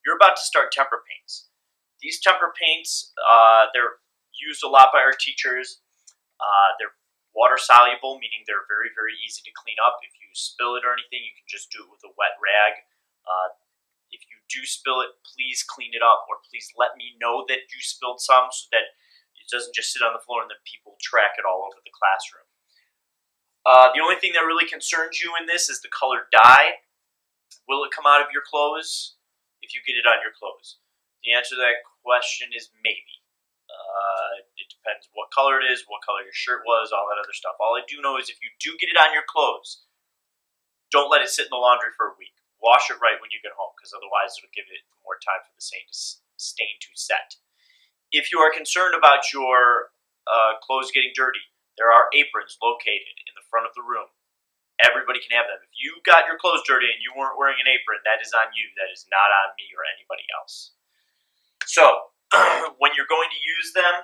you're about to start temper paints. These temper paints, they're used a lot by our teachers. They're water soluble, meaning they're very, very easy to clean up. If you spill it or anything, you can just do it with a wet rag. If you do spill it, please clean it up, or please let me know that you spilled some so that it doesn't just sit on the floor and then people track it all over the classroom. The only thing that really concerns you in this is the colored dye. Will it come out of your clothes if you get it on your clothes? The answer to that question is maybe. It depends what color it is, what color your shirt was, all that other stuff. All I do know is if you do get it on your clothes, don't let it sit in the laundry for a week. Wash it right when you get home, because otherwise it'll give it more time for the stain to set. If you are concerned about your clothes getting dirty, there are aprons located in the front of the room. Everybody can have them. If you got your clothes dirty and you weren't wearing an apron, that is on you. That is not on me or anybody else. So, when you're going to use them,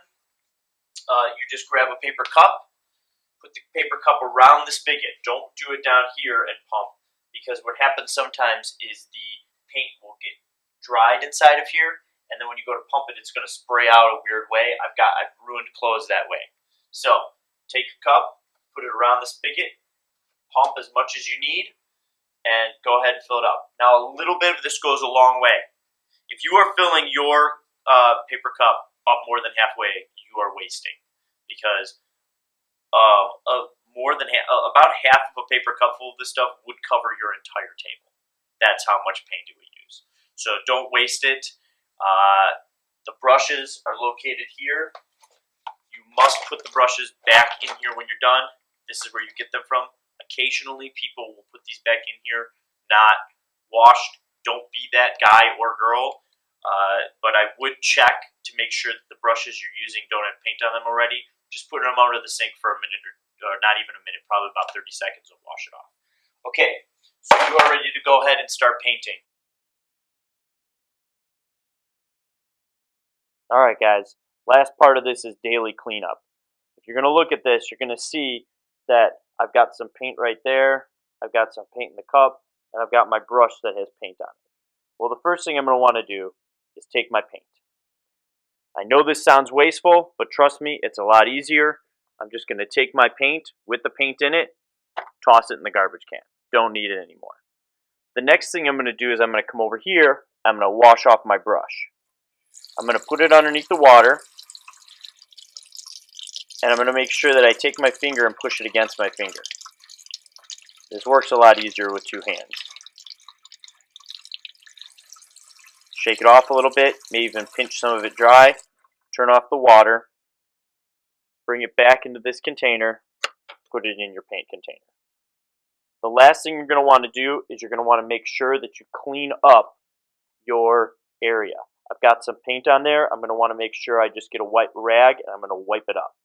you just grab a paper cup, put the paper cup around the spigot. Don't do it down here and pump, because what happens sometimes is the paint will get dried inside of here, and then when you go to pump it, it's going to spray out a weird way. I've ruined clothes that way. So, take a cup, put it around the spigot, pump as much as you need, and go ahead and fill it up. Now, a little bit of this goes a long way. If you are filling your paper cup up more than halfway, you are wasting, because about half of a paper cup full of this stuff would cover your entire table. That's how much paint it would use. So don't waste it. The brushes are located here. You must put the brushes back in here when you're done. This is where you get them from. Occasionally, people will put these back in here, not washed. Don't be that guy or girl. But I would check to make sure that the brushes you're using don't have paint on them already. Just put them under the sink for a minute, or not even a minute, probably about 30 seconds will wash it off. Okay, so you are ready to go ahead and start painting. Alright guys, last part of this is daily cleanup. If you're going to look at this, you're going to see that I've got some paint right there, I've got some paint in the cup, and I've got my brush that has paint on it. Well, the first thing I'm going to want to do is take my paint. I know this sounds wasteful, but trust me, it's a lot easier. I'm just going to take my paint with the paint in it, toss it in the garbage can. Don't need it anymore. The next thing I'm going to do is I'm going to come over here, I'm going to wash off my brush. I'm going to put it underneath the water, and I'm going to make sure that I take my finger and push it against my finger. This works a lot easier with two hands. Shake it off a little bit, maybe even pinch some of it dry, turn off the water, bring it back into this container, put it in your paint container. The last thing you're going to want to do is you're going to want to make sure that you clean up your area. I've got some paint on there. I'm going to want to make sure I just get a wet rag and I'm going to wipe it up.